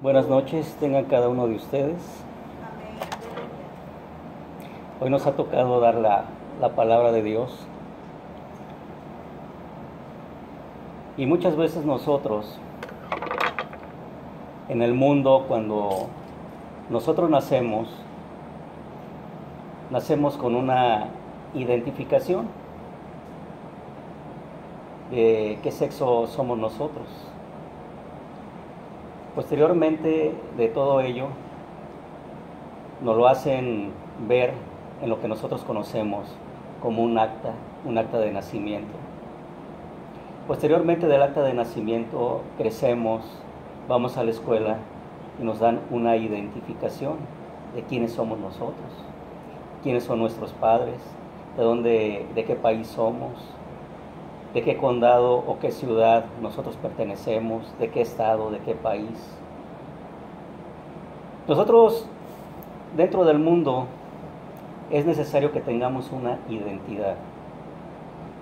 Buenas noches, tengan cada uno de ustedes. Hoy nos ha tocado dar la palabra de Dios. Y muchas veces nosotros, en el mundo, cuando nosotros nacemos con una identificación de qué sexo somos nosotros. Posteriormente de todo ello, nos lo hacen ver en lo que nosotros conocemos como un acta de nacimiento. Posteriormente del acta de nacimiento crecemos, vamos a la escuela y nos dan una identificación de quiénes somos nosotros, quiénes son nuestros padres, de qué país somos, de qué condado o qué ciudad nosotros pertenecemos, de qué estado, de qué país. Nosotros, dentro del mundo, es necesario que tengamos una identidad.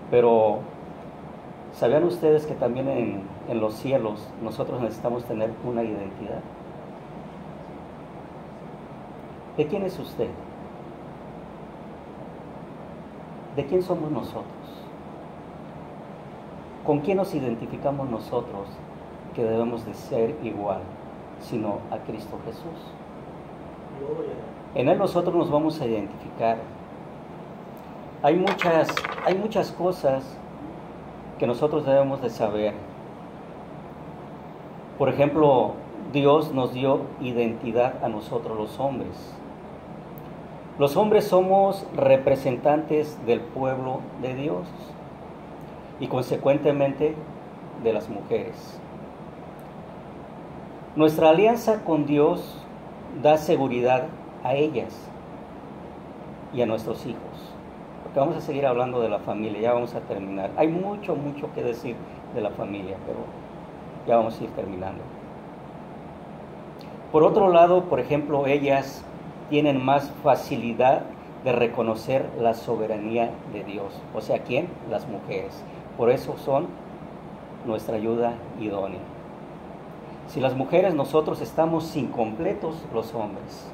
Pero, ¿sabían ustedes que también en los cielos nosotros necesitamos tener una identidad? ¿De quién es usted? ¿De quién somos nosotros? ¿Con quién nos identificamos nosotros que debemos de ser igual, sino a Cristo Jesús? En Él nosotros nos vamos a identificar. Hay muchas cosas que nosotros debemos de saber. Por ejemplo, Dios nos dio identidad a nosotros los hombres. Los hombres somos representantes del pueblo de Dios y consecuentemente de las mujeres. Nuestra alianza con Dios da seguridad a ellas y a nuestros hijos. Porque vamos a seguir hablando de la familia, ya vamos a terminar. Hay mucho que decir de la familia, pero ya vamos a ir terminando. Por otro lado, por ejemplo, ellas tienen más facilidad de reconocer la soberanía de Dios. O sea, ¿quién? Las mujeres. Por eso son nuestra ayuda idónea. Si las mujeres nosotros estamos incompletos, los hombres.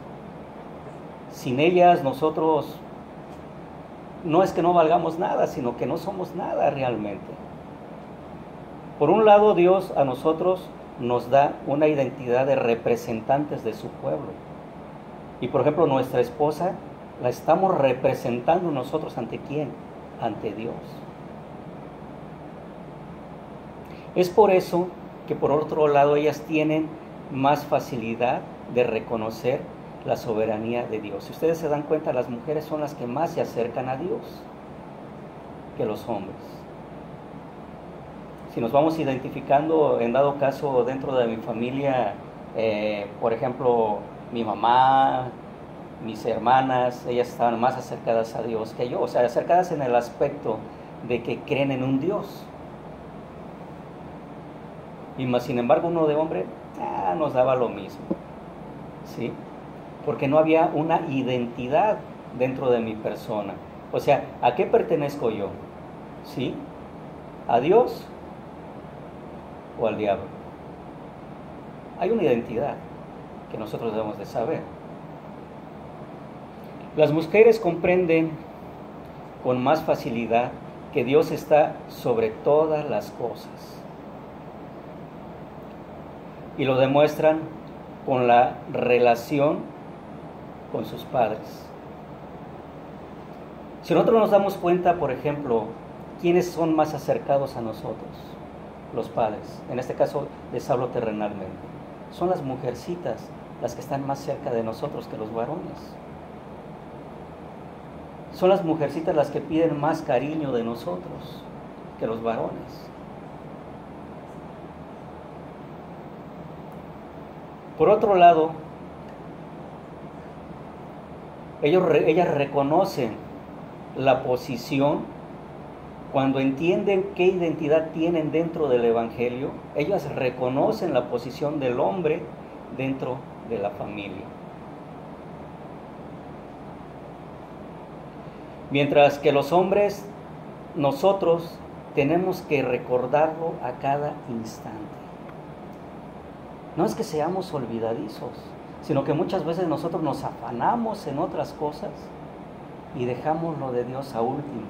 Sin ellas nosotros no es que no valgamos nada, sino que no somos nada realmente. Por un lado, Dios a nosotros nos da una identidad de representantes de su pueblo. Y por ejemplo, nuestra esposa la estamos representando nosotros ante ¿quién? Ante Dios. Es por eso que por otro lado ellas tienen más facilidad de reconocer la soberanía de Dios. Si ustedes se dan cuenta, las mujeres son las que más se acercan a Dios que los hombres. Si nos vamos identificando, en dado caso, dentro de mi familia, por ejemplo, mi mamá, mis hermanas, ellas estaban más acercadas a Dios que yo, o sea, acercadas en el aspecto de que creen en un Dios. Y más, sin embargo, uno de hombre, nos daba lo mismo, ¿sí? Porque no había una identidad dentro de mi persona. O sea, ¿a qué pertenezco yo? ¿Sí? ¿A Dios o al diablo? Hay una identidad que nosotros debemos de saber. Las mujeres comprenden con más facilidad que Dios está sobre todas las cosas. Y lo demuestran con la relación con sus padres. Si nosotros nos damos cuenta, por ejemplo, ¿quiénes son más acercados a nosotros? Los padres. En este caso les hablo terrenalmente. Son las mujercitas las que están más cerca de nosotros que los varones. Son las mujercitas las que piden más cariño de nosotros que los varones. Por otro lado, ellas reconocen la posición cuando entienden qué identidad tienen dentro del Evangelio. Ellas reconocen la posición del hombre dentro de la familia. Mientras que los hombres, nosotros tenemos que recordarlo a cada instante. No es que seamos olvidadizos, sino que muchas veces nosotros nos afanamos en otras cosas y dejamos lo de Dios a último.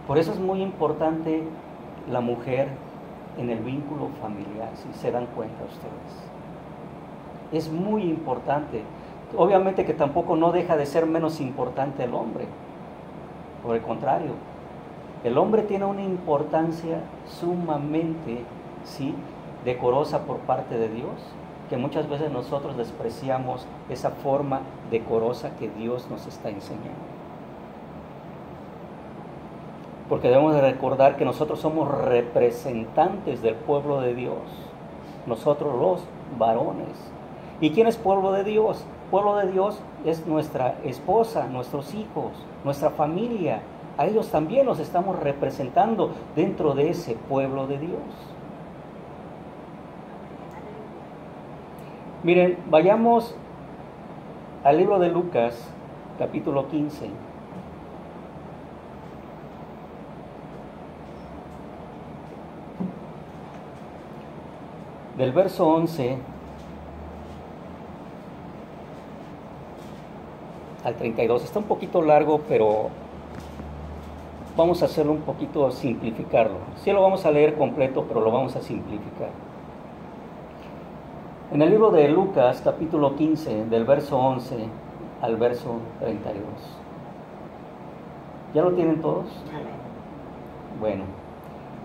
Por eso es muy importante la mujer en el vínculo familiar, si se dan cuenta ustedes. Es muy importante. Obviamente que tampoco no deja de ser menos importante el hombre. Por el contrario, el hombre tiene una importancia sumamente, ¿sí?, decorosa por parte de Dios, que muchas veces nosotros despreciamos esa forma decorosa que Dios nos está enseñando. Porque debemos de recordar que nosotros somos representantes del pueblo de Dios, nosotros los varones. ¿Y quién es pueblo de Dios? Pueblo de Dios es nuestra esposa, nuestros hijos, nuestra familia. A ellos también los estamos representando dentro de ese pueblo de Dios. Miren, vayamos al libro de Lucas, capítulo 15. Del verso 11 al 32. Está un poquito largo, pero vamos a hacerlo un poquito, simplificarlo. Sí lo vamos a leer completo, pero lo vamos a simplificar. En el libro de Lucas, capítulo 15, del verso 11 al verso 32. ¿Ya lo tienen todos? Bueno.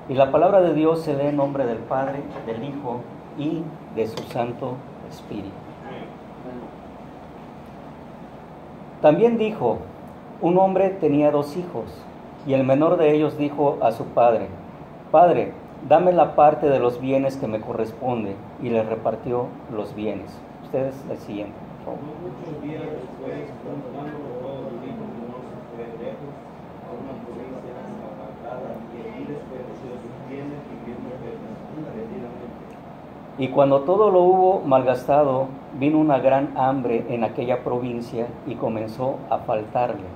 Y la palabra de Dios se lee en nombre del Padre, del Hijo y de su Santo Espíritu. También dijo: un hombre tenía 2 hijos, y el menor de ellos dijo a su padre: Padre, dame la parte de los bienes que me corresponde, y le repartió los bienes. Ustedes le siguen, por favor. Muchos días después, juntándolo todo, dijo que no se fue lejos a una provincia apartada, y allí desperdició sus bienes viviendo perdidamente. Y cuando todo lo hubo malgastado, vino una gran hambre en aquella provincia y comenzó a faltarle.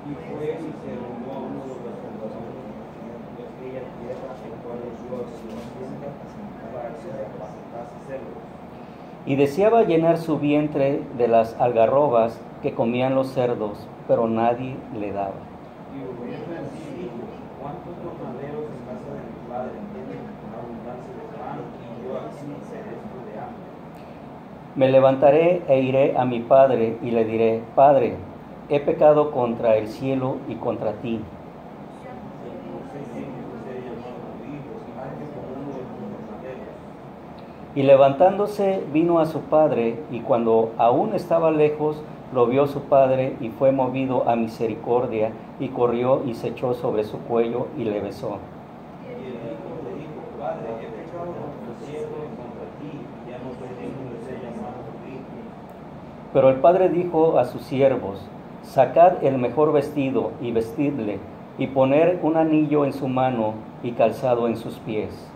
Y fue y se reunió a uno de los gobernadores de aquella tierra, el cual le dio a su hacienda para que se apacentase cerdos. Y deseaba llenar su vientre de las algarrobas que comían los cerdos, pero nadie le daba. Y volviendo en sí dijo: ¿cuántos jornaleros en casa de mi padre tienen abundancia de pan, y yo aquí perezco de hambre? Me levantaré e iré a mi padre y le diré: Padre, he pecado contra el cielo y contra ti. Y levantándose vino a su padre, y cuando aún estaba lejos, lo vio su padre, y fue movido a misericordia, y corrió y se echó sobre su cuello y le besó. Y el hijo le dijo: Padre, he pecado contra el cielo y contra ti, ya no soy digno de ser llamado tu hijo. Pero el padre dijo a sus siervos: Sacad el mejor vestido y vestidle, y poner un anillo en su mano y calzado en sus pies.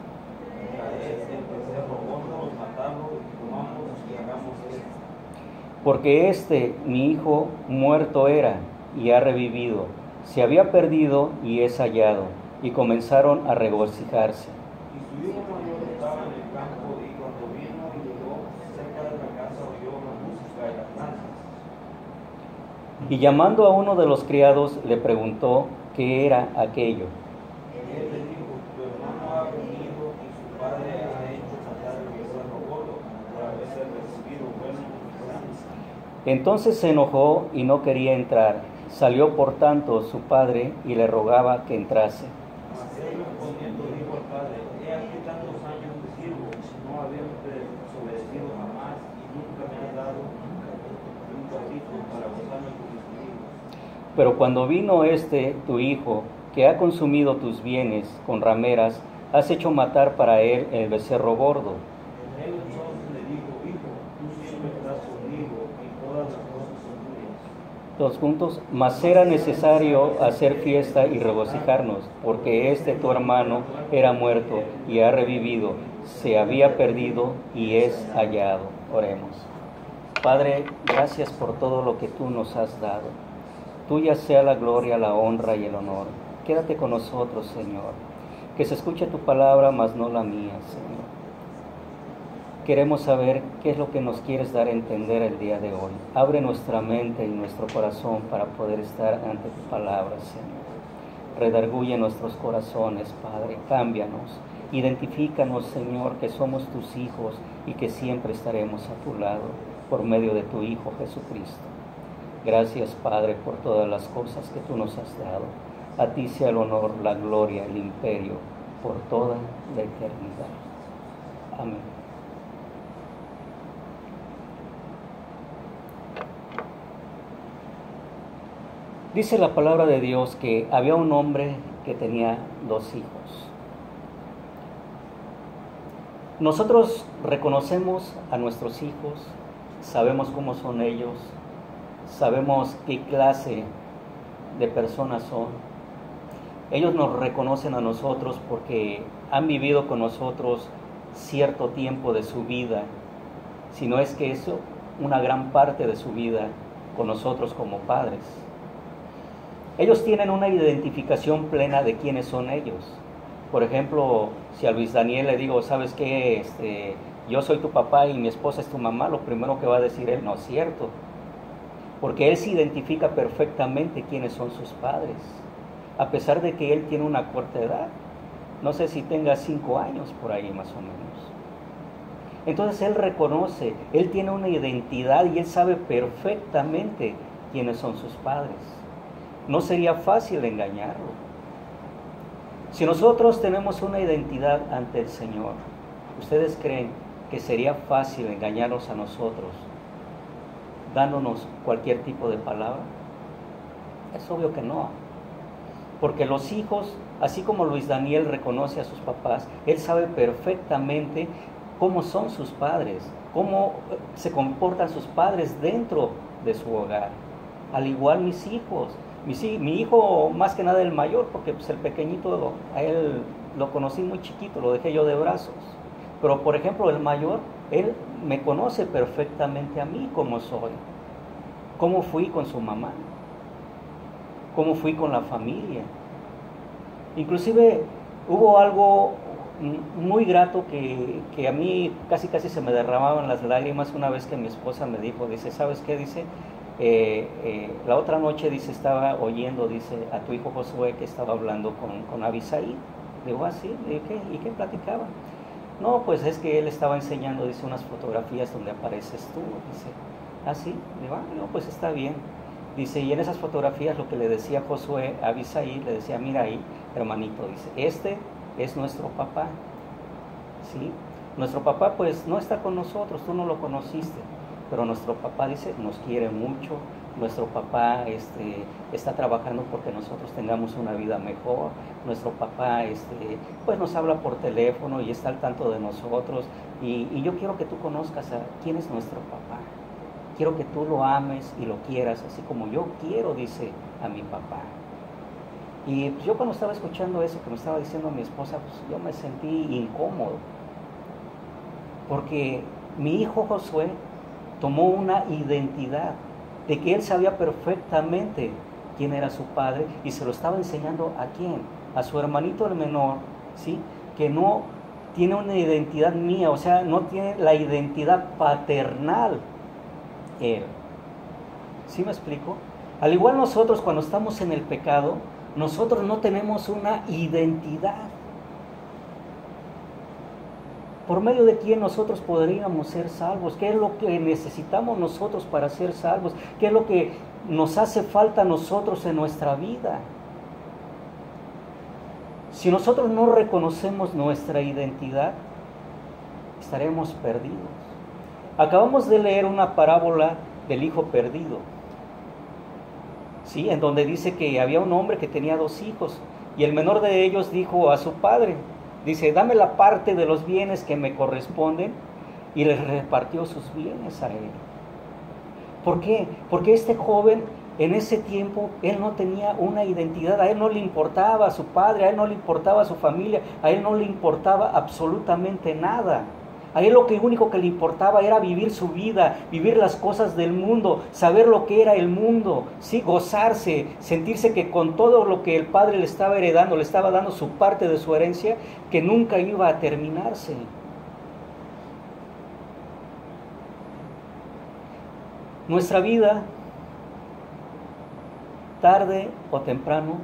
Porque mi hijo, muerto era y ha revivido, se había perdido y es hallado. Y comenzaron a regocijarse. Y su hijo mayor estaba en el campo, y cuando vino y llegó cerca de la casa, oyó la música y las danzas. Y llamando a uno de los criados, le preguntó qué era aquello. Y él le dijo: tu hermano ha venido, y su padre ha hecho matar el becerro gordo, por haberse recibido buenos grandes. Entonces se enojó y no quería entrar. Salió por tanto su padre y le rogaba que entrase. Mas él respondiendo dijo al padre: he aquí tantos años te sirvo, no habiéndote desobedecido jamás, y nunca me has dado un cabrito para gozarme con mis amigos. Pero cuando vino tu hijo, que ha consumido tus bienes con rameras, has hecho matar para él el becerro gordo. Él entonces le dijo: hijo, tú siempre estás conmigo, y todas las cosas son tuyas. Todos juntos: mas era necesario hacer fiesta y regocijarnos, porque tu hermano era muerto y ha revivido, se había perdido y es hallado. Oremos. Padre, gracias por todo lo que tú nos has dado. Tuya sea la gloria, la honra y el honor. Quédate con nosotros, Señor. Que se escuche tu palabra, mas no la mía, Señor. Queremos saber qué es lo que nos quieres dar a entender el día de hoy. Abre nuestra mente y nuestro corazón para poder estar ante tu palabra, Señor. Redarguye nuestros corazones, Padre, cámbianos. Identifícanos, Señor, que somos tus hijos y que siempre estaremos a tu lado por medio de tu Hijo Jesucristo. Gracias, Padre, por todas las cosas que tú nos has dado. A ti sea el honor, la gloria, el imperio, por toda la eternidad. Amén. Dice la palabra de Dios que había un hombre que tenía 2 hijos. Nosotros reconocemos a nuestros hijos, sabemos cómo son ellos, sabemos qué clase de personas son. Ellos nos reconocen a nosotros porque han vivido con nosotros cierto tiempo de su vida, si no es que eso, una gran parte de su vida con nosotros como padres. Ellos tienen una identificación plena de quiénes son ellos. Por ejemplo, si a Luis Daniel le digo, ¿sabes qué? Yo soy tu papá y mi esposa es tu mamá, lo primero que va a decir él, no es cierto. Porque él se identifica perfectamente quiénes son sus padres, a pesar de que él tiene una corta edad. No sé si tenga 5 años por ahí más o menos. Entonces él reconoce, él tiene una identidad y él sabe perfectamente quiénes son sus padres. No sería fácil engañarlo. Si nosotros tenemos una identidad ante el Señor, ¿ustedes creen que sería fácil engañarnos a nosotros dándonos cualquier tipo de palabra? Es obvio que no. Porque los hijos, así como Luis Daniel reconoce a sus papás, él sabe perfectamente cómo son sus padres, cómo se comportan sus padres dentro de su hogar. Al igual mis hijos. Mi hijo, más que nada el mayor, porque pues el pequeñito, a él lo conocí muy chiquito, lo dejé yo de brazos. Pero por ejemplo el mayor, él me conoce perfectamente a mí como soy. Cómo fui con su mamá, cómo fui con la familia. Inclusive hubo algo muy grato que a mí casi se me derramaban las lágrimas una vez que mi esposa me dijo, dice, ¿sabes qué? Dice, la otra noche, dice, estaba oyendo, dice, a tu hijo Josué que estaba hablando con Abisaí. Digo, así, ¿y qué platicaban? No, pues es que él estaba enseñando, dice, unas fotografías donde apareces tú. Dice, ¿sí? Digo, no, pues está bien. Dice, y en esas fotografías lo que le decía Josué a Abisaí, le decía, mira ahí, hermanito, dice, este es nuestro papá, ¿sí? Nuestro papá pues no está con nosotros, tú no lo conociste, pero nuestro papá, dice, nos quiere mucho, nuestro papá está trabajando porque nosotros tengamos una vida mejor, nuestro papá pues nos habla por teléfono y está al tanto de nosotros, y yo quiero que tú conozcas a quién es nuestro papá, quiero que tú lo ames y lo quieras, así como yo quiero, dice, a mi papá. Y pues yo cuando estaba escuchando eso que me estaba diciendo mi esposa, pues yo me sentí incómodo, porque mi hijo Josué tomó una identidad de que él sabía perfectamente quién era su padre y se lo estaba enseñando a quién, a su hermanito el menor, ¿sí? Que no tiene una identidad mía, o sea, no tiene la identidad paternal él. ¿Sí me explico? Al igual nosotros cuando estamos en el pecado, nosotros no tenemos una identidad. ¿Por medio de quién nosotros podríamos ser salvos? ¿Qué es lo que necesitamos nosotros para ser salvos? ¿Qué es lo que nos hace falta a nosotros en nuestra vida? Si nosotros no reconocemos nuestra identidad, estaremos perdidos. Acabamos de leer una parábola del hijo perdido, ¿sí? En donde dice que había un hombre que tenía 2 hijos y el menor de ellos dijo a su padre, dice, dame la parte de los bienes que me corresponden, y les repartió sus bienes a él. ¿Por qué? Porque este joven en ese tiempo, él no tenía una identidad, a él no le importaba a su padre, a él no le importaba a su familia, a él no le importaba absolutamente nada. A él lo único que le importaba era vivir su vida, vivir las cosas del mundo, saber lo que era el mundo, ¿sí? Gozarse, sentirse que con todo lo que el padre le estaba heredando, le estaba dando su parte de su herencia, que nunca iba a terminarse. Nuestra vida, tarde o temprano,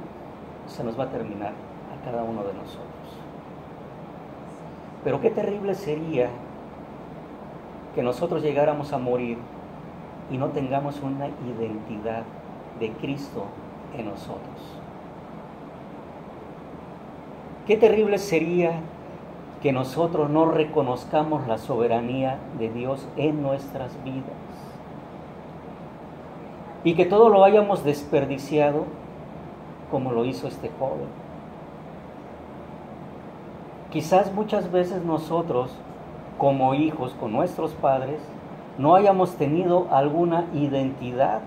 se nos va a terminar a cada uno de nosotros. Pero qué terrible sería que nosotros llegáramos a morir y no tengamos una identidad de Cristo en nosotros. Qué terrible sería que nosotros no reconozcamos la soberanía de Dios en nuestras vidas y que todo lo hayamos desperdiciado como lo hizo este joven. Quizás muchas veces nosotros, como hijos, con nuestros padres, no hayamos tenido alguna identidad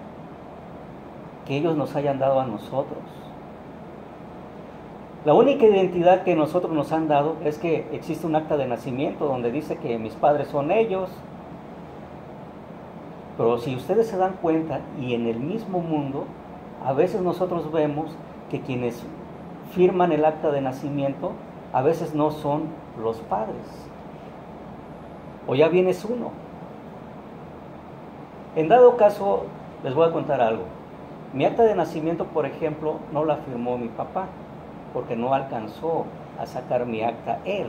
que ellos nos hayan dado a nosotros. La única identidad que nosotros nos han dado es que existe un acta de nacimiento donde dice que mis padres son ellos. Pero si ustedes se dan cuenta, y en el mismo mundo, a veces nosotros vemos que quienes firman el acta de nacimiento, a veces no son los padres. O ya vienes uno. En dado caso, les voy a contar algo. Mi acta de nacimiento, por ejemplo, no la firmó mi papá, porque no alcanzó a sacar mi acta él.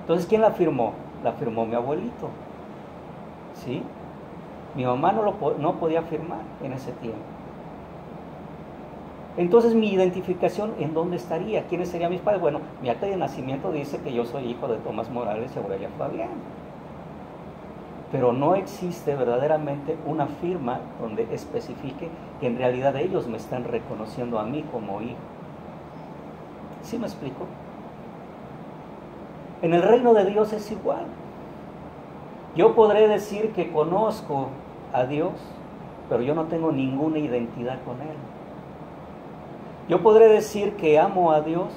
Entonces, ¿quién la firmó? La firmó mi abuelito. ¿Sí? Mi mamá no podía firmar en ese tiempo. Entonces, mi identificación, ¿en dónde estaría? ¿Quiénes serían mis padres? Bueno, mi acta de nacimiento dice que yo soy hijo de Tomás Morales y Aurelia Fabián. Pero no existe verdaderamente una firma donde especifique que en realidad ellos me están reconociendo a mí como hijo. ¿Sí me explico? En el reino de Dios es igual. Yo podré decir que conozco a Dios, pero yo no tengo ninguna identidad con Él. Yo podré decir que amo a Dios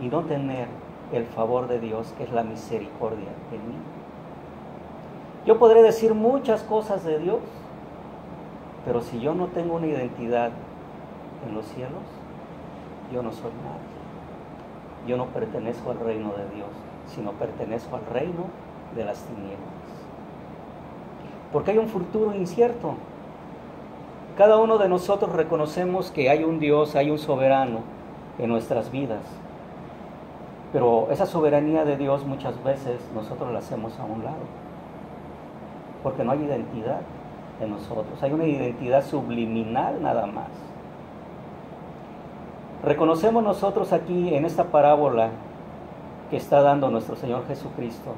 y no tener el favor de Dios, que es la misericordia en mí. Yo podré decir muchas cosas de Dios, pero si yo no tengo una identidad en los cielos, yo no soy nadie. Yo no pertenezco al reino de Dios, sino pertenezco al reino de las tinieblas. Porque hay un futuro incierto. Cada uno de nosotros reconocemos que hay un Dios, hay un soberano en nuestras vidas. Pero esa soberanía de Dios muchas veces nosotros la hacemos a un lado. Porque no hay identidad en nosotros. Hay una identidad subliminal nada más. Reconocemos nosotros aquí en esta parábola que está dando nuestro Señor Jesucristo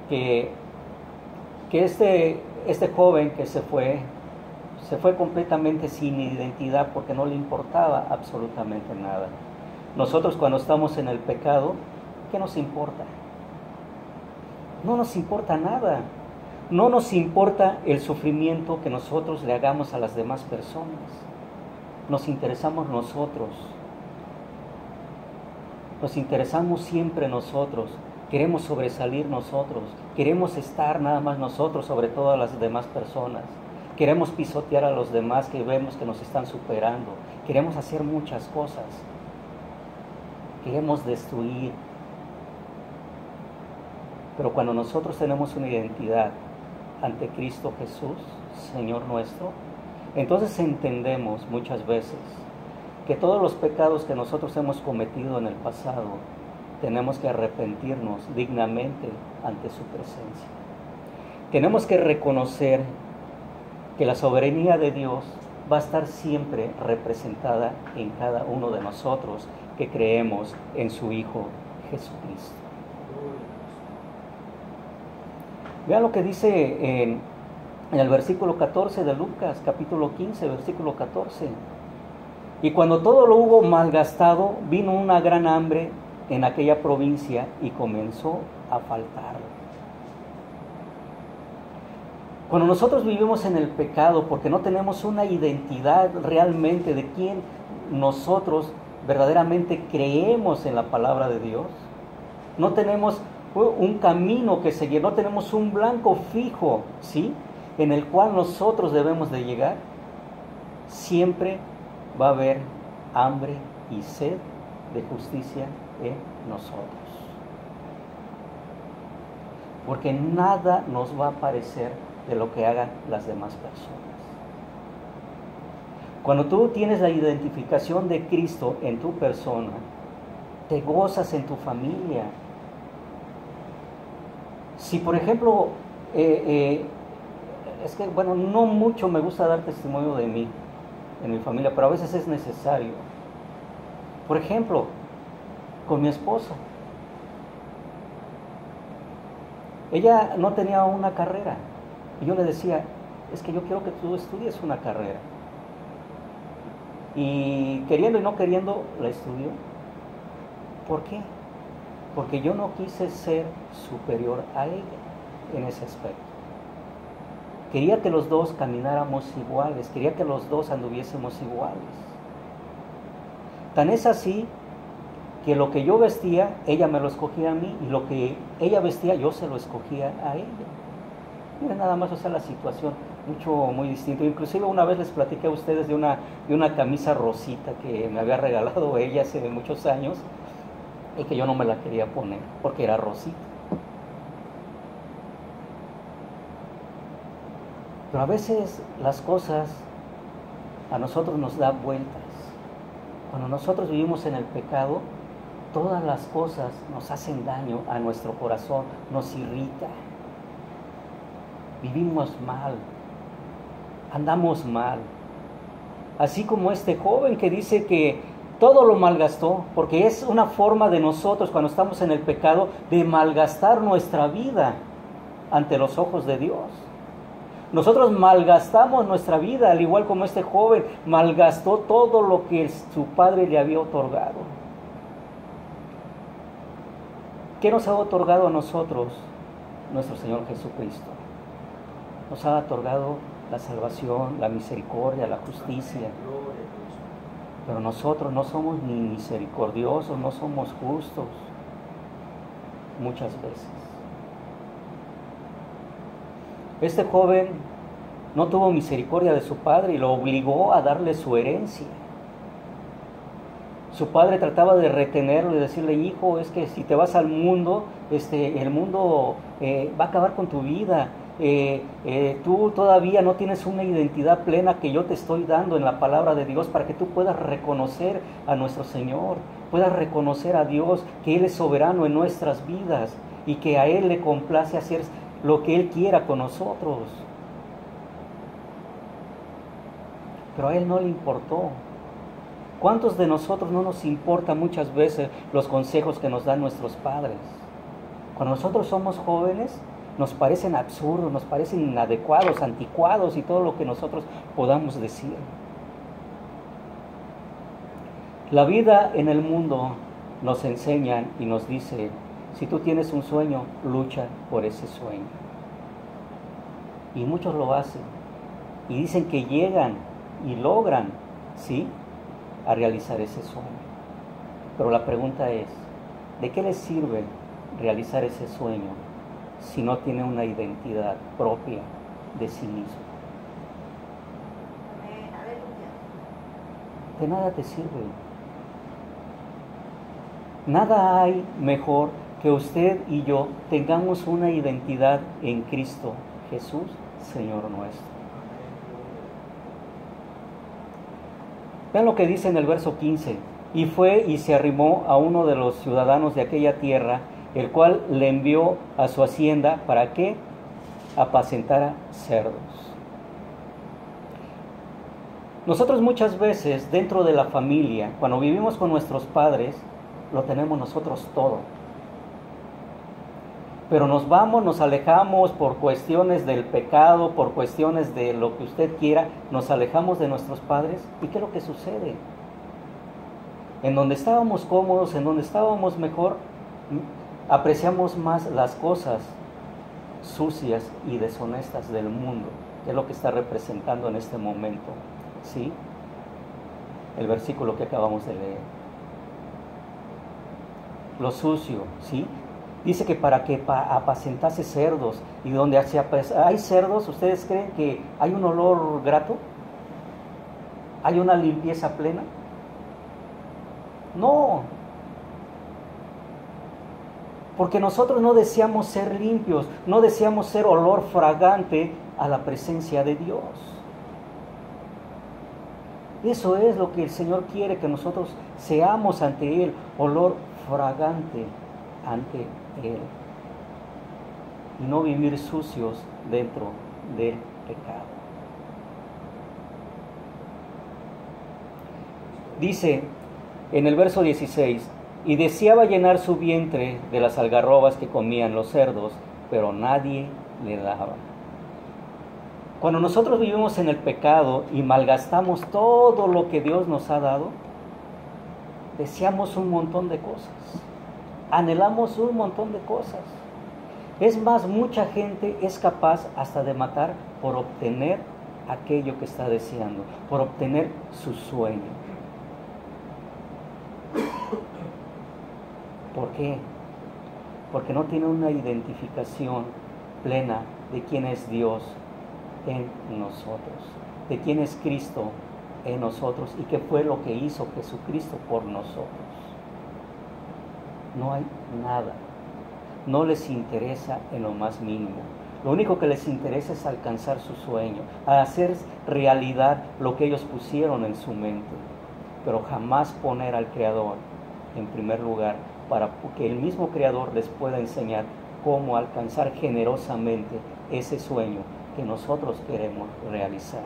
que este joven que se fue completamente sin identidad porque no le importaba absolutamente nada. Nosotros cuando estamos en el pecado, ¿qué nos importa? No nos importa nada. No nos importa el sufrimiento que nosotros le hagamos a las demás personas. Nos interesamos nosotros. Nos interesamos siempre nosotros. Queremos sobresalir nosotros. Queremos estar nada más nosotros sobre todas las demás personas. Queremos pisotear a los demás que vemos que nos están superando. Queremos hacer muchas cosas. Queremos destruir. Pero cuando nosotros tenemos una identidad ante Cristo Jesús, Señor nuestro, entonces entendemos muchas veces que todos los pecados que nosotros hemos cometido en el pasado, tenemos que arrepentirnos dignamente ante su presencia. Tenemos que reconocer que la soberanía de Dios va a estar siempre representada en cada uno de nosotros que creemos en su Hijo Jesucristo. Vean lo que dice en el versículo 14 de Lucas, capítulo 15, versículo 14. Y cuando todo lo hubo malgastado, vino una gran hambre en aquella provincia y comenzó a faltar. Cuando nosotros vivimos en el pecado porque no tenemos una identidad realmente de quién nosotros verdaderamente creemos en la palabra de Dios, no tenemos un camino que seguir, no tenemos un blanco fijo, ¿sí?, en el cual nosotros debemos de llegar, siempre va a haber hambre y sed de justicia en nosotros. Porque nada nos va a parecer de lo que hagan las demás personas. Cuando tú tienes la identificación de Cristo en tu persona, te gozas en tu familia. Si por ejemplo, es que bueno, no mucho me gusta dar testimonio de mí, en mi familia, pero a veces es necesario. Por ejemplo, con mi esposa. Ella no tenía una carrera. Y yo le decía, es que yo quiero que tú estudies una carrera. Y queriendo y no queriendo, la estudió. ¿Por qué? Porque yo no quise ser superior a ella en ese aspecto. Quería que los dos camináramos iguales, quería que los dos anduviésemos iguales. Tan es así que lo que yo vestía, ella me lo escogía a mí, y lo que ella vestía, yo se lo escogía a ella. Miren nada más, o sea, la situación, muy distinto. Inclusive una vez les platiqué a ustedes de una camisa rosita que me había regalado ella hace muchos años, y que yo no me la quería poner, porque era rosita. Pero a veces las cosas a nosotros nos dan vueltas. Cuando nosotros vivimos en el pecado, todas las cosas nos hacen daño a nuestro corazón, nos irrita. Vivimos mal, andamos mal. Así como este joven que dice que todo lo malgastó, porque es una forma de nosotros cuando estamos en el pecado de malgastar nuestra vida ante los ojos de Dios. Nosotros malgastamos nuestra vida, al igual como este joven malgastó todo lo que su padre le había otorgado. ¿Qué nos ha otorgado a nosotros nuestro Señor Jesucristo? Nos ha otorgado la salvación, la misericordia, la justicia. Pero nosotros no somos ni misericordiosos, no somos justos muchas veces. Este joven no tuvo misericordia de su padre y lo obligó a darle su herencia. Su padre trataba de retenerlo y decirle, hijo, es que si te vas al mundo, el mundo va a acabar con tu vida. Tú todavía no tienes una identidad plena que yo te estoy dando en la palabra de Dios para que tú puedas reconocer a nuestro Señor, puedas reconocer a Dios, que Él es soberano en nuestras vidas y que a Él le complace hacer lo que Él quiera con nosotros. Pero a Él no le importó. ¿Cuántos de nosotros no nos importa muchas veces los consejos que nos dan nuestros padres? Cuando nosotros somos jóvenes, nos parecen absurdos, nos parecen inadecuados, anticuados y todo lo que nosotros podamos decir. La vida en el mundo nos enseña y nos dice, si tú tienes un sueño, lucha por ese sueño. Y muchos lo hacen. Y dicen que llegan y logran, ¿sí?, a realizar ese sueño. Pero la pregunta es, ¿de qué les sirve realizar ese sueño si no tiene una identidad propia de sí mismo? De nada te sirve. Nada hay mejor que usted y yo tengamos una identidad en Cristo Jesús, Señor nuestro. Vean lo que dice en el verso 15. Y fue y se arrimó a uno de los ciudadanos de aquella tierra, el cual le envió a su hacienda, ¿para qué? Apacentara cerdos. Nosotros muchas veces dentro de la familia, cuando vivimos con nuestros padres, lo tenemos nosotros todo. Pero nos vamos, nos alejamos por cuestiones del pecado, por cuestiones de lo que usted quiera, nos alejamos de nuestros padres. ¿Y qué es lo que sucede? En donde estábamos cómodos, en donde estábamos mejor, apreciamos más las cosas sucias y deshonestas del mundo, que es lo que está representando en este momento, ¿sí? El versículo que acabamos de leer. Lo sucio, ¿sí? Dice que para que apacentase cerdos, y donde hay cerdos, ¿ustedes creen que hay un olor grato? ¿Hay una limpieza plena? No, porque nosotros no deseamos ser limpios, no deseamos ser olor fragante a la presencia de Dios. Eso es lo que el Señor quiere, que nosotros seamos ante Él, olor fragante ante Él, y no vivir sucios dentro del pecado. Dice en el verso 16, y deseaba llenar su vientre de las algarrobas que comían los cerdos, pero nadie le daba. Cuando nosotros vivimos en el pecado y malgastamos todo lo que Dios nos ha dado, deseamos un montón de cosas, anhelamos un montón de cosas. Es más, mucha gente es capaz hasta de matar por obtener aquello que está deseando, por obtener su sueño. ¿Por qué? Porque no tiene una identificación plena de quién es Dios en nosotros, de quién es Cristo en nosotros y qué fue lo que hizo Jesucristo por nosotros. No hay nada, no les interesa en lo más mínimo. Lo único que les interesa es alcanzar su sueño, hacer realidad lo que ellos pusieron en su mente, pero jamás poner al Creador en primer lugar, para que el mismo Creador les pueda enseñar cómo alcanzar generosamente ese sueño que nosotros queremos realizar.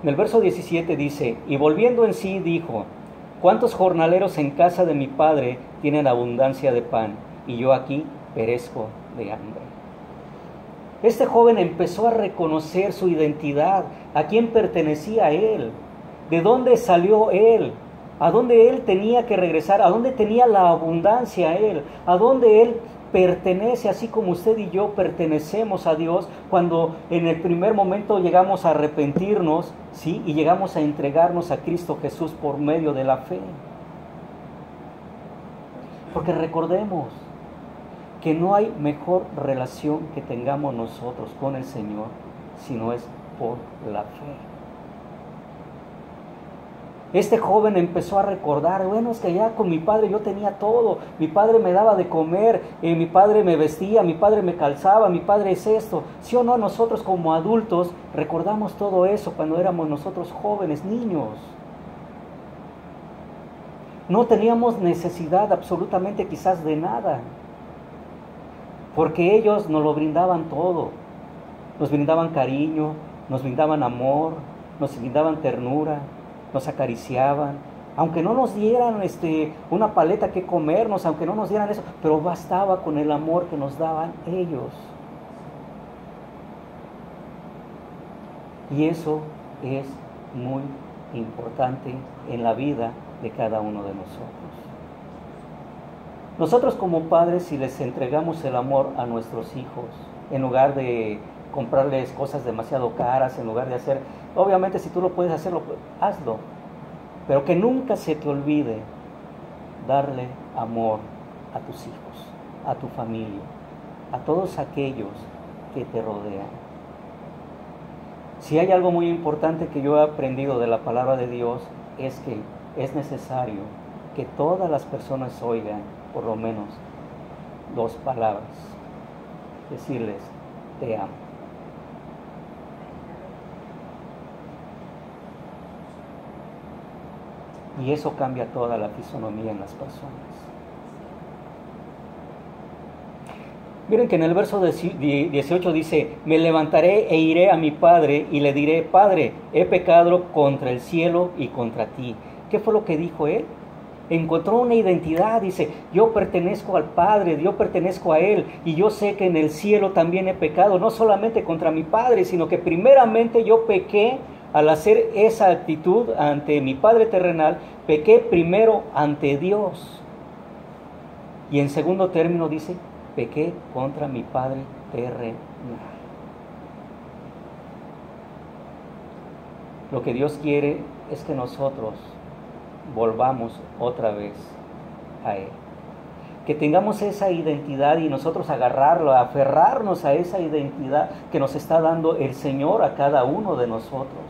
En el verso 17 dice, y volviendo en sí dijo, ¿cuántos jornaleros en casa de mi padre tienen abundancia de pan, y yo aquí perezco de hambre? Este joven empezó a reconocer su identidad, a quién pertenecía él, de dónde salió él, a dónde él tenía que regresar, a dónde tenía la abundancia él, a dónde él pertenece, así como usted y yo pertenecemos a Dios cuando en el primer momento llegamos a arrepentirnos, ¿sí? Y llegamos a entregarnos a Cristo Jesús por medio de la fe. Porque recordemos que no hay mejor relación que tengamos nosotros con el Señor si no es por la fe. Este joven empezó a recordar, bueno, es que ya con mi padre yo tenía todo, mi padre me daba de comer, mi padre me vestía, mi padre me calzaba, mi padre es esto. ¿Sí o no? Nosotros como adultos recordamos todo eso cuando éramos nosotros jóvenes, niños. No teníamos necesidad absolutamente quizás de nada, porque ellos nos lo brindaban todo. Nos brindaban cariño, nos brindaban amor, nos brindaban ternura, nos acariciaban, aunque no nos dieran una paleta que comernos, aunque no nos dieran eso, pero bastaba con el amor que nos daban ellos. Y eso es muy importante en la vida de cada uno de nosotros. Nosotros como padres, si les entregamos el amor a nuestros hijos, en lugar de comprarles cosas demasiado caras, en lugar de hacer, obviamente si tú lo puedes hacerlo, hazlo, pero que nunca se te olvide darle amor a tus hijos, a tu familia, a todos aquellos que te rodean. Si hay algo muy importante que yo he aprendido de la palabra de Dios, es que es necesario que todas las personas oigan por lo menos 2 palabras, decirles, te amo. Y eso cambia toda la fisonomía en las personas. Miren que en el verso 18 dice, me levantaré e iré a mi padre y le diré, Padre, he pecado contra el cielo y contra ti. ¿Qué fue lo que dijo él? Encontró una identidad, dice, yo pertenezco al Padre, yo pertenezco a Él, y yo sé que en el cielo también he pecado, no solamente contra mi Padre, sino que primeramente yo pequé al hacer esa actitud ante mi Padre terrenal, pequé primero ante Dios. Y en segundo término dice, pequé contra mi Padre terrenal. Lo que Dios quiere es que nosotros volvamos otra vez a Él. Que tengamos esa identidad y nosotros agarrarlo, aferrarnos a esa identidad que nos está dando el Señor a cada uno de nosotros.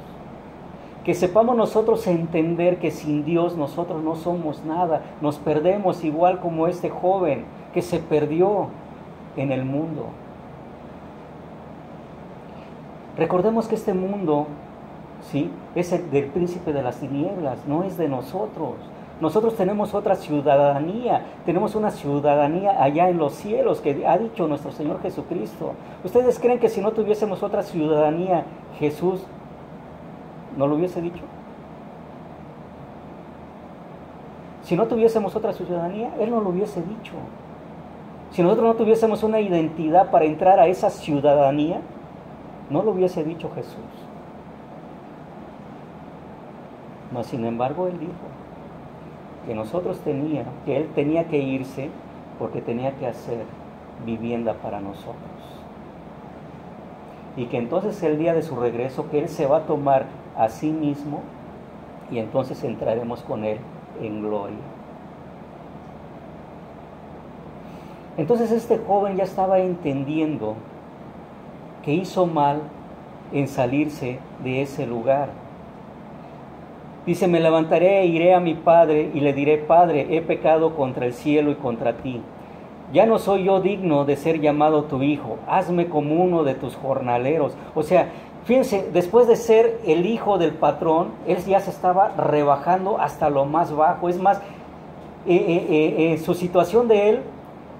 Que sepamos nosotros entender que sin Dios nosotros no somos nada. Nos perdemos igual como este joven que se perdió en el mundo. Recordemos que este mundo, ¿sí?, es el del príncipe de las tinieblas, no es de nosotros. Nosotros tenemos otra ciudadanía, tenemos una ciudadanía allá en los cielos que ha dicho nuestro Señor Jesucristo. ¿Ustedes creen que si no tuviésemos otra ciudadanía, Jesús no lo hubiese dicho? Si no tuviésemos otra ciudadanía, Él no lo hubiese dicho. Si nosotros no tuviésemos una identidad para entrar a esa ciudadanía, no lo hubiese dicho Jesús. Mas sin embargo Él dijo que Él tenía que irse porque tenía que hacer vivienda para nosotros. Y que entonces el día de su regreso, que Él se va a tomar a sí mismo y entonces entraremos con Él en gloria. Entonces este joven ya estaba entendiendo que hizo mal en salirse de ese lugar. Dice, me levantaré e iré a mi padre y le diré, Padre, he pecado contra el cielo y contra ti. Ya no soy yo digno de ser llamado tu hijo, hazme como uno de tus jornaleros. O sea, fíjense, después de ser el hijo del patrón, él ya se estaba rebajando hasta lo más bajo. Es más, su situación de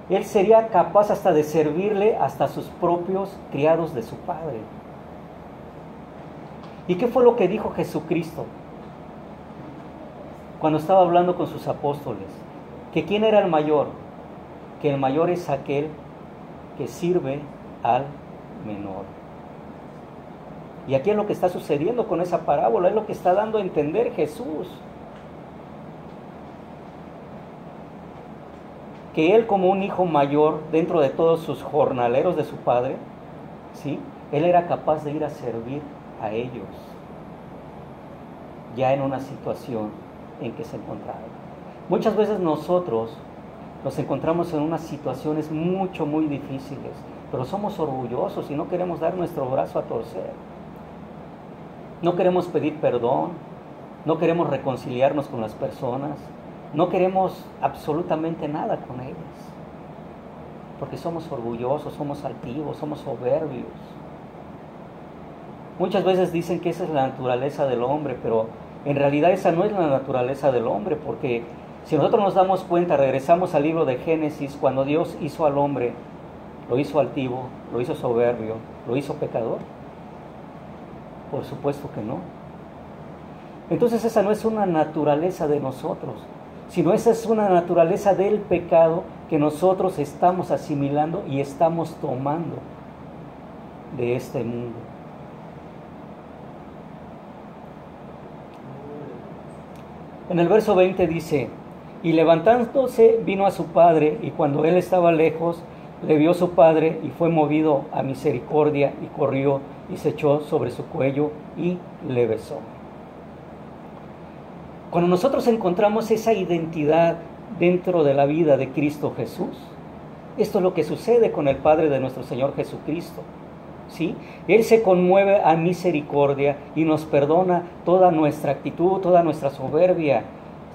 él sería capaz hasta de servirle hasta a sus propios criados de su padre. ¿Y qué fue lo que dijo Jesucristo cuando estaba hablando con sus apóstoles? Que ¿quién era el mayor? Que el mayor es aquel que sirve al menor. Y aquí es lo que está sucediendo con esa parábola, es lo que está dando a entender Jesús. Que él, como un hijo mayor dentro de todos sus jornaleros de su padre, ¿sí?, él era capaz de ir a servir a ellos ya en una situación en que se encontraban. Muchas veces nosotros nos encontramos en unas situaciones muy difíciles, pero somos orgullosos y no queremos dar nuestro brazo a torcer. No queremos pedir perdón, no queremos reconciliarnos con las personas, no queremos absolutamente nada con ellas, porque somos orgullosos, somos altivos, somos soberbios. Muchas veces dicen que esa es la naturaleza del hombre, pero en realidad esa no es la naturaleza del hombre, porque si nosotros nos damos cuenta, regresamos al libro de Génesis, cuando Dios hizo al hombre, lo hizo altivo, lo hizo soberbio, lo hizo pecador. Por supuesto que no. Entonces esa no es una naturaleza de nosotros, sino esa es una naturaleza del pecado que nosotros estamos asimilando y estamos tomando de este mundo. En el verso 20 dice, y levantándose vino a su padre, y cuando él estaba lejos, le vio su padre y fue movido a misericordia y corrió y se echó sobre su cuello y le besó. Cuando nosotros encontramos esa identidad dentro de la vida de Cristo Jesús, esto es lo que sucede con el Padre de nuestro Señor Jesucristo, ¿sí? Él se conmueve a misericordia y nos perdona toda nuestra actitud, toda nuestra soberbia,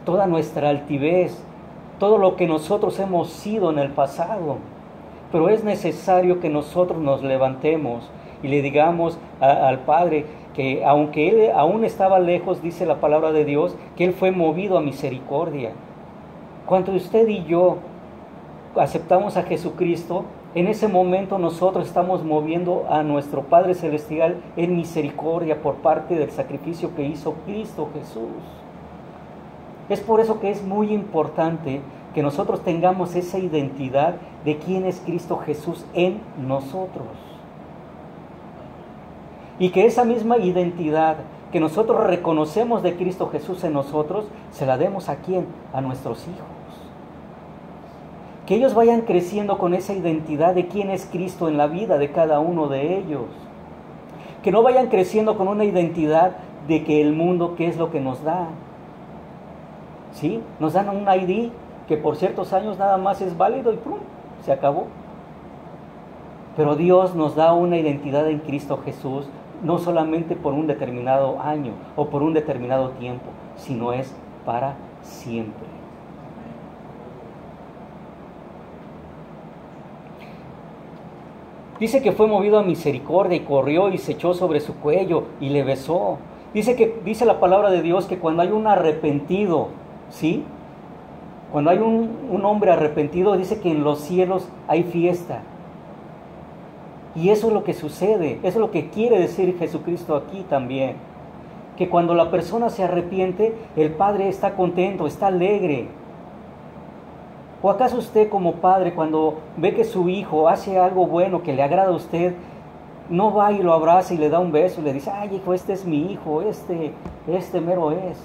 toda nuestra altivez, todo lo que nosotros hemos sido en el pasado. Pero es necesario que nosotros nos levantemos y le digamos al Padre que aunque Él aún estaba lejos, dice la palabra de Dios, que Él fue movido a misericordia. Cuando usted y yo aceptamos a Jesucristo, en ese momento nosotros estamos moviendo a nuestro Padre Celestial en misericordia por parte del sacrificio que hizo Cristo Jesús. Es por eso que es muy importante que nosotros tengamos esa identidad de quién es Cristo Jesús en nosotros. Y que esa misma identidad que nosotros reconocemos de Cristo Jesús en nosotros, se la demos ¿a quién? A nuestros hijos. Que ellos vayan creciendo con esa identidad de quién es Cristo en la vida de cada uno de ellos. Que no vayan creciendo con una identidad de que el mundo, ¿qué es lo que nos da? ¿Sí? Nos dan un ID que por ciertos años nada más es válido y ¡pum!, se acabó. Pero Dios nos da una identidad en Cristo Jesús, no solamente por un determinado año o por un determinado tiempo, sino es para siempre. Dice que fue movido a misericordia y corrió y se echó sobre su cuello y le besó. Dice la palabra de Dios que cuando hay un arrepentido, ¿sí? Cuando hay un hombre arrepentido, dice que en los cielos hay fiesta. Y eso es lo que sucede, eso es lo que quiere decir Jesucristo aquí también. Que cuando la persona se arrepiente, el Padre está contento, está alegre. ¿O acaso usted como padre, cuando ve que su hijo hace algo bueno que le agrada a usted, no va y lo abraza y le da un beso y le dice, ay hijo, este es mi hijo, este mero es?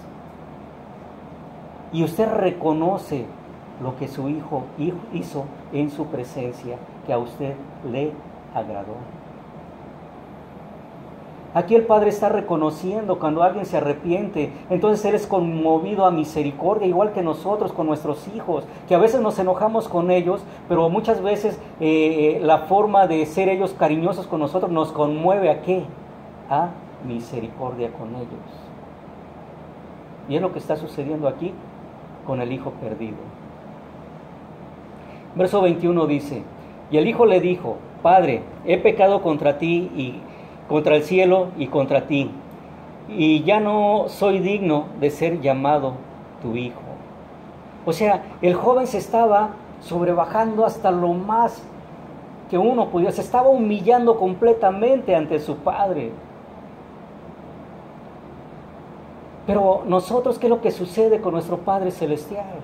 Y usted reconoce lo que su hijo hizo en su presencia, que a usted le agradó. Aquí el Padre está reconociendo cuando alguien se arrepiente, entonces Él es conmovido a misericordia, igual que nosotros con nuestros hijos, que a veces nos enojamos con ellos, pero muchas veces la forma de ser ellos cariñosos con nosotros nos conmueve ¿a qué? A misericordia con ellos. Y es lo que está sucediendo aquí con el hijo perdido. Verso 21 dice, y el hijo le dijo, Padre, he pecado contra ti y contra el cielo y contra ti, y ya no soy digno de ser llamado tu hijo. O sea, el joven se estaba sobrebajando hasta lo más que uno podía, se estaba humillando completamente ante su padre. Pero nosotros, ¿qué es lo que sucede con nuestro Padre Celestial?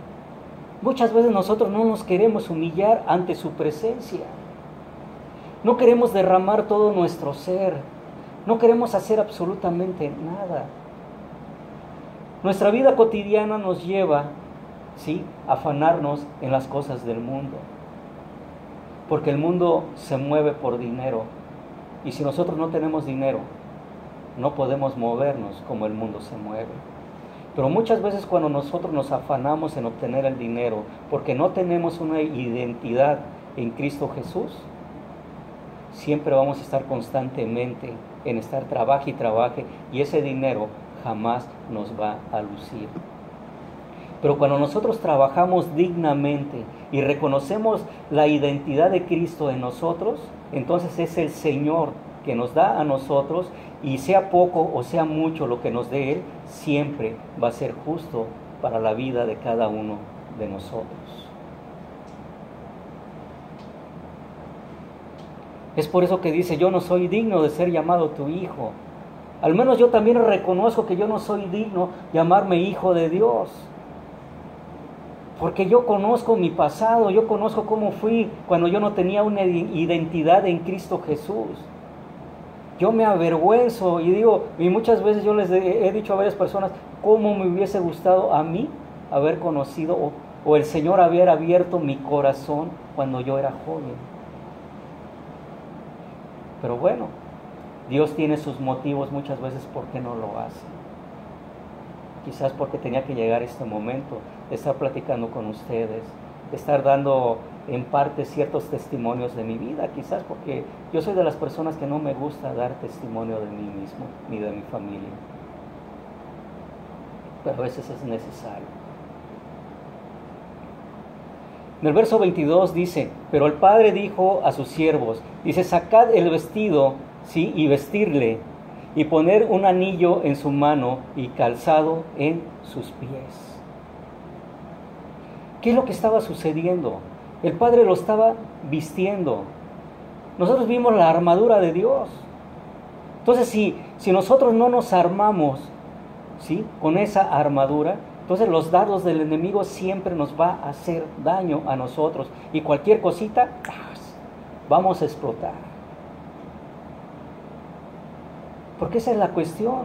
Muchas veces nosotros no nos queremos humillar ante su presencia. No queremos derramar todo nuestro ser. No queremos hacer absolutamente nada. Nuestra vida cotidiana nos lleva, ¿sí?, a afanarnos en las cosas del mundo. Porque el mundo se mueve por dinero. Y si nosotros no tenemos dinero, no podemos movernos como el mundo se mueve. Pero muchas veces cuando nosotros nos afanamos en obtener el dinero, porque no tenemos una identidad en Cristo Jesús, siempre vamos a estar constantemente en estar trabaje y trabaje, y ese dinero jamás nos va a lucir. Pero cuando nosotros trabajamos dignamente y reconocemos la identidad de Cristo en nosotros, entonces es el Señor que nos da a nosotros, y sea poco o sea mucho lo que nos dé Él, siempre va a ser justo para la vida de cada uno de nosotros. Es por eso que dice, yo no soy digno de ser llamado tu hijo. Al menos yo también reconozco que yo no soy digno de llamarme hijo de Dios. Porque yo conozco mi pasado, yo conozco cómo fui cuando yo no tenía una identidad en Cristo Jesús. Yo me avergüenzo y digo, y muchas veces yo les he dicho a varias personas, cómo me hubiese gustado a mí haber conocido o el Señor haber abierto mi corazón cuando yo era joven. Pero bueno, Dios tiene sus motivos muchas veces por qué no lo hace. Quizás porque tenía que llegar este momento de estar platicando con ustedes, de estar dando en parte ciertos testimonios de mi vida, quizás porque yo soy de las personas que no me gusta dar testimonio de mí mismo ni de mi familia, pero a veces es necesario. En el verso 22 dice, pero el padre dijo a sus siervos, dice, sacad el vestido, ¿sí?, y vestirle, y poner un anillo en su mano y calzado en sus pies. ¿Qué es lo que estaba sucediendo? El Padre lo estaba vistiendo. Nosotros vimos la armadura de Dios. Entonces, si nosotros no nos armamos, ¿sí?, con esa armadura, entonces los dardos del enemigo siempre nos va a hacer daño a nosotros. Y cualquier cosita, vamos a explotar. Porque esa es la cuestión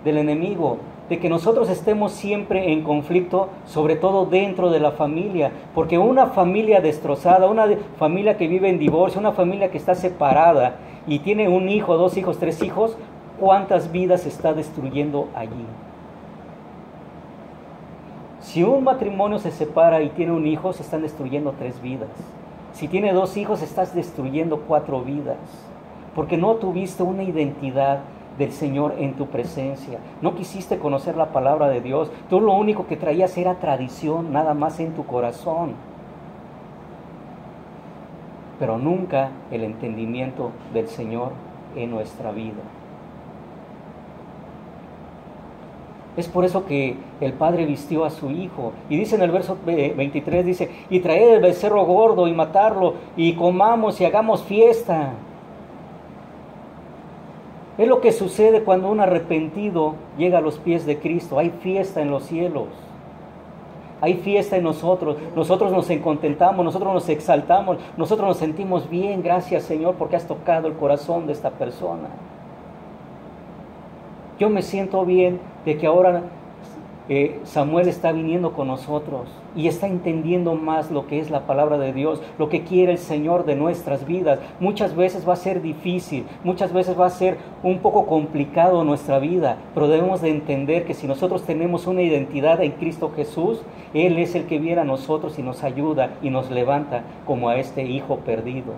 del enemigo, de que nosotros estemos siempre en conflicto, sobre todo dentro de la familia, porque una familia destrozada, una familia que vive en divorcio, una familia que está separada y tiene un hijo, 2 hijos, 3 hijos, ¿cuántas vidas se está destruyendo allí? Si un matrimonio se separa y tiene un hijo, se están destruyendo 3 vidas. Si tiene 2 hijos, estás destruyendo 4 vidas. porque no tuviste una identidad del Señor en tu presencia. No quisiste conocer la palabra de Dios. Tú lo único que traías era tradición, nada más en tu corazón. Pero nunca el entendimiento del Señor en nuestra vida. Es por eso que el Padre vistió a su Hijo. Y dice en el verso 23, dice, y traed el becerro gordo y matarlo, y comamos y hagamos fiesta. Es lo que sucede cuando un arrepentido llega a los pies de Cristo. Hay fiesta en los cielos. Hay fiesta en nosotros. Nosotros nos contentamos, nosotros nos exaltamos, nosotros nos sentimos bien. Gracias, Señor, porque has tocado el corazón de esta persona. Yo me siento bien de que ahora Samuel está viniendo con nosotros y está entendiendo más lo que es la palabra de Dios, lo que quiere el Señor de nuestras vidas. Muchas veces va a ser difícil, muchas veces va a ser un poco complicado nuestra vida, pero debemos de entender que si nosotros tenemos una identidad en Cristo Jesús, Él es el que viene a nosotros y nos ayuda y nos levanta como a este hijo perdido.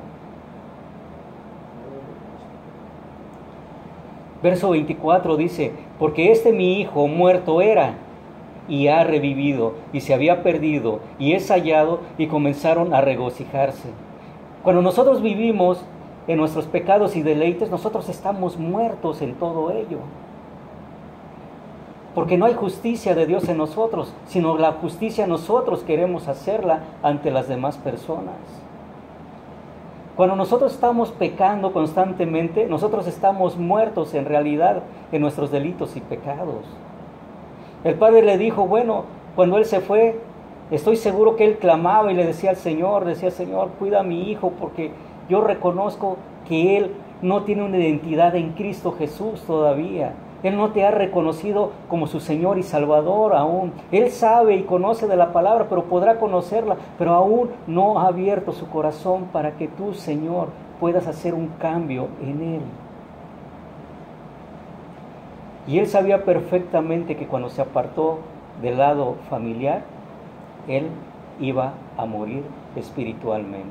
Verso 24 dice, porque mi hijo muerto era y ha revivido, y se había perdido y es hallado, y comenzaron a regocijarse. Cuando nosotros vivimos en nuestros pecados y deleites, nosotros estamos muertos en todo ello. Porque no hay justicia de Dios en nosotros, sino la justicia nosotros queremos hacerla ante las demás personas. Cuando nosotros estamos pecando constantemente, nosotros estamos muertos en realidad en nuestros delitos y pecados. El padre le dijo, bueno, cuando él se fue, estoy seguro que él clamaba y le decía al Señor, Señor, cuida a mi hijo, porque yo reconozco que él no tiene una identidad en Cristo Jesús todavía. Él no te ha reconocido como su Señor y Salvador aún. Él sabe y conoce de la palabra, pero podrá conocerla, pero aún no ha abierto su corazón para que tú, Señor, puedas hacer un cambio en él. Y él sabía perfectamente que cuando se apartó del lado familiar, él iba a morir espiritualmente.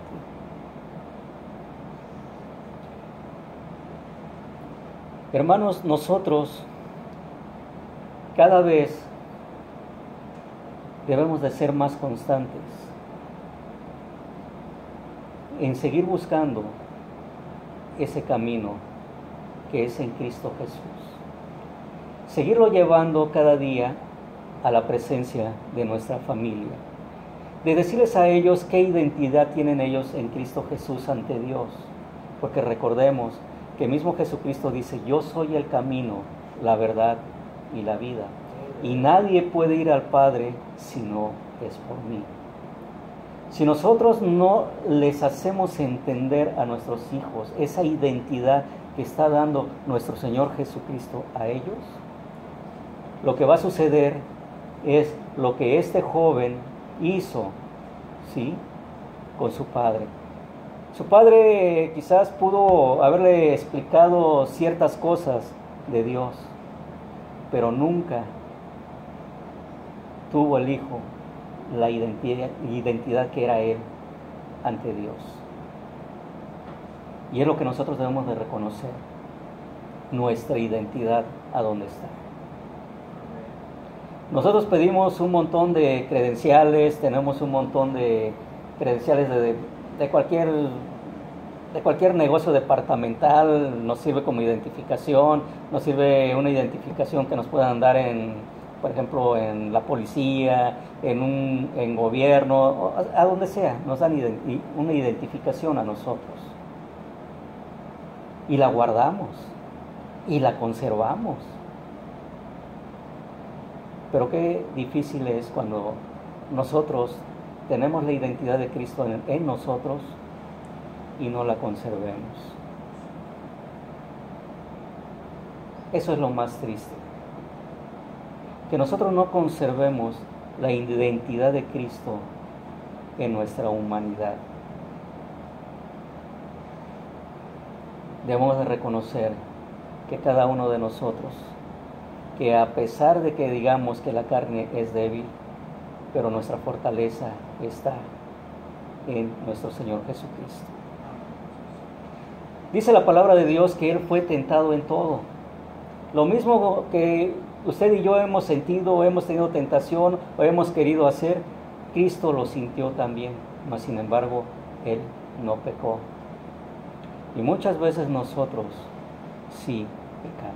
Hermanos, nosotros cada vez debemos de ser más constantes en seguir buscando ese camino que es en Cristo Jesús. Seguirlo llevando cada día a la presencia de nuestra familia. De decirles a ellos qué identidad tienen ellos en Cristo Jesús ante Dios. Porque recordemos que mismo Jesucristo dice, yo soy el camino, la verdad y la vida. Y nadie puede ir al Padre si no es por mí. Si nosotros no les hacemos entender a nuestros hijos esa identidad que está dando nuestro Señor Jesucristo a ellos, lo que va a suceder es lo que este joven hizo, ¿sí?, con su padre. Su padre quizás pudo haberle explicado ciertas cosas de Dios, pero nunca tuvo el hijo la identidad que era él ante Dios. Y es lo que nosotros debemos de reconocer, nuestra identidad a dónde está. Nosotros pedimos un montón de credenciales, tenemos un montón de credenciales de cualquier negocio departamental, nos sirve como identificación, nos sirve una identificación que nos puedan dar por ejemplo, en la policía, en gobierno, a donde sea, nos dan una identificación a nosotros. Y la guardamos, y la conservamos. Pero qué difícil es cuando nosotros tenemos la identidad de Cristo en nosotros y no la conservemos. Eso es lo más triste. Que nosotros no conservemos la identidad de Cristo en nuestra humanidad. Debemos de reconocer que cada uno de nosotros, que a pesar de que digamos que la carne es débil, pero nuestra fortaleza está en nuestro Señor Jesucristo. Dice la palabra de Dios que Él fue tentado en todo. Lo mismo que usted y yo hemos sentido, hemos tenido tentación o hemos querido hacer, Cristo lo sintió también, mas sin embargo, Él no pecó. Y muchas veces nosotros sí pecamos.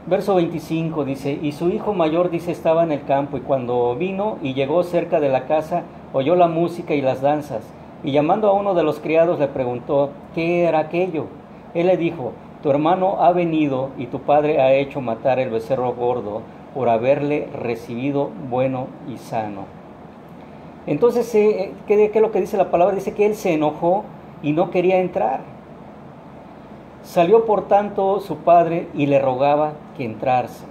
Verso 25 dice, y su hijo mayor, dice, estaba en el campo, y cuando vino y llegó cerca de la casa, oyó la música y las danzas, y llamando a uno de los criados le preguntó, ¿qué era aquello? Él le dijo, tu hermano ha venido y tu padre ha hecho matar el becerro gordo por haberle recibido bueno y sano. Entonces, ¿qué es lo que dice la palabra? Dice que él se enojó y no quería entrar. Salió por tanto su padre y le rogaba que entrase.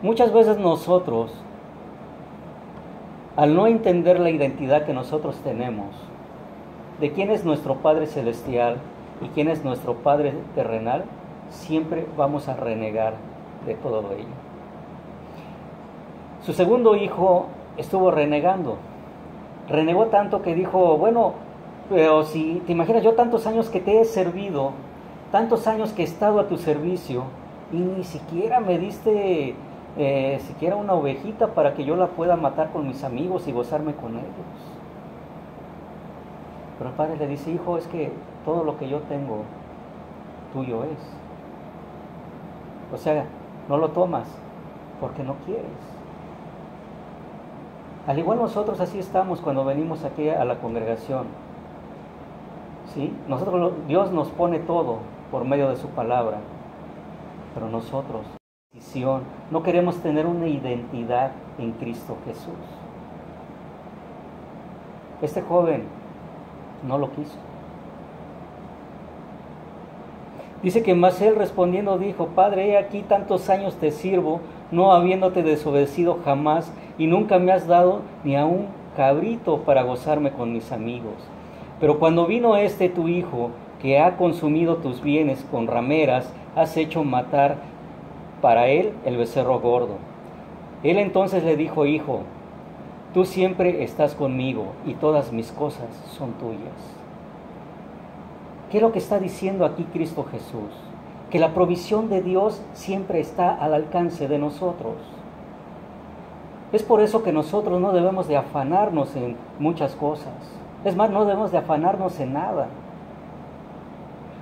Muchas veces nosotros, al no entender la identidad que nosotros tenemos, de quién es nuestro Padre Celestial y quién es nuestro Padre terrenal, siempre vamos a renegar de todo ello. Su segundo hijo estuvo renegando. Renegó tanto que dijo, bueno, pero si te imaginas, yo tantos años que te he servido, tantos años que he estado a tu servicio, y ni siquiera me diste siquiera una ovejita para que yo la pueda matar con mis amigos y gozarme con ellos. Pero el padre le dice, hijo, es que todo lo que yo tengo, tuyo es. O sea, no lo tomas porque no quieres. Al igual nosotros así estamos cuando venimos aquí a la congregación. ¿Sí? Nosotros, Dios nos pone todo por medio de su palabra, pero nosotros, no queremos tener una identidad en Cristo Jesús. Este joven no lo quiso. Dice que más él respondiendo dijo, Padre, he aquí tantos años te sirvo, no habiéndote desobedecido jamás, y nunca me has dado ni a un cabrito para gozarme con mis amigos. Pero cuando vino tu hijo, que ha consumido tus bienes con rameras, has hecho matar para él el becerro gordo. Él entonces le dijo, hijo, tú siempre estás conmigo y todas mis cosas son tuyas. ¿Qué es lo que está diciendo aquí Cristo Jesús? Que la provisión de Dios siempre está al alcance de nosotros. Es por eso que nosotros no debemos de afanarnos en muchas cosas. Es más, no debemos de afanarnos en nada.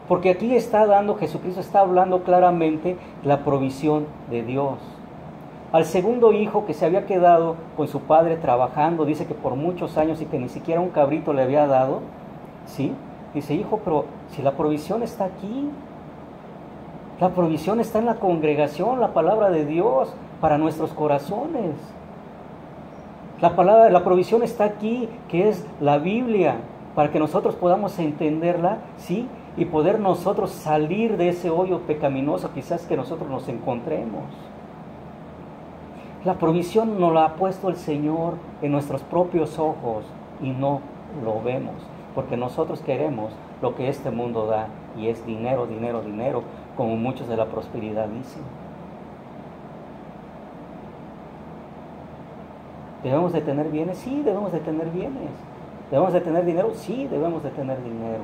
Porque aquí Jesucristo está hablando claramente la provisión de Dios. Al segundo hijo que se había quedado con su padre trabajando, dice que por muchos años y que ni siquiera un cabrito le había dado, ¿sí? Dice, hijo, pero si la provisión está aquí, la provisión está en la congregación, la palabra de Dios para nuestros corazones. La provisión está aquí, que es la Biblia, para que nosotros podamos entenderla, ¿sí? Y poder nosotros salir de ese hoyo pecaminoso quizás que nosotros nos encontremos. La provisión nos la ha puesto el Señor en nuestros propios ojos y no lo vemos, porque nosotros queremos lo que este mundo da, y es dinero, dinero, dinero, como muchos de la prosperidad dicen. ¿Debemos de tener bienes? Sí, debemos de tener bienes. ¿Debemos de tener dinero? Sí, debemos de tener dinero.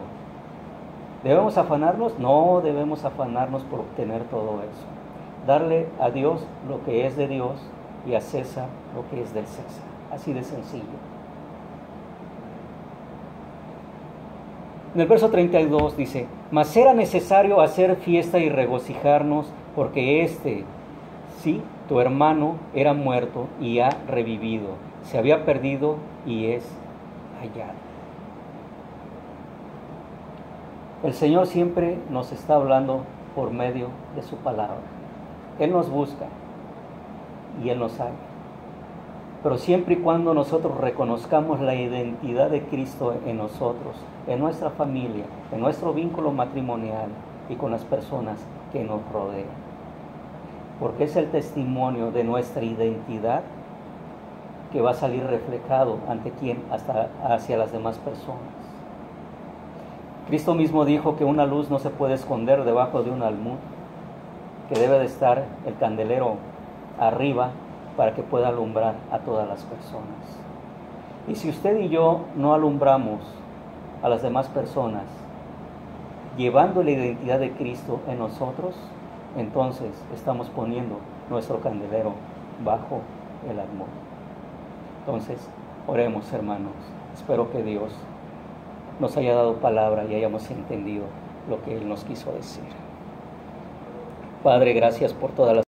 ¿Debemos afanarnos? No debemos afanarnos por obtener todo eso. Darle a Dios lo que es de Dios y a César lo que es del César. Así de sencillo. En el verso 32 dice, mas era necesario hacer fiesta y regocijarnos, porque sí, tu hermano era muerto y ha revivido, se había perdido y es hallado. El Señor siempre nos está hablando por medio de su palabra. Él nos busca y Él nos halla. Pero siempre y cuando nosotros reconozcamos la identidad de Cristo en nosotros, en nuestra familia, en nuestro vínculo matrimonial y con las personas que nos rodean. Porque es el testimonio de nuestra identidad que va a salir reflejado ante quién, hasta hacia las demás personas. Cristo mismo dijo que una luz no se puede esconder debajo de un almud, que debe de estar el candelero arriba para que pueda alumbrar a todas las personas. Y si usted y yo no alumbramos a las demás personas, llevando la identidad de Cristo en nosotros, entonces estamos poniendo nuestro candelero bajo el amor. Entonces, oremos, hermanos. Espero que Dios nos haya dado palabra y hayamos entendido lo que Él nos quiso decir. Padre, gracias por todas las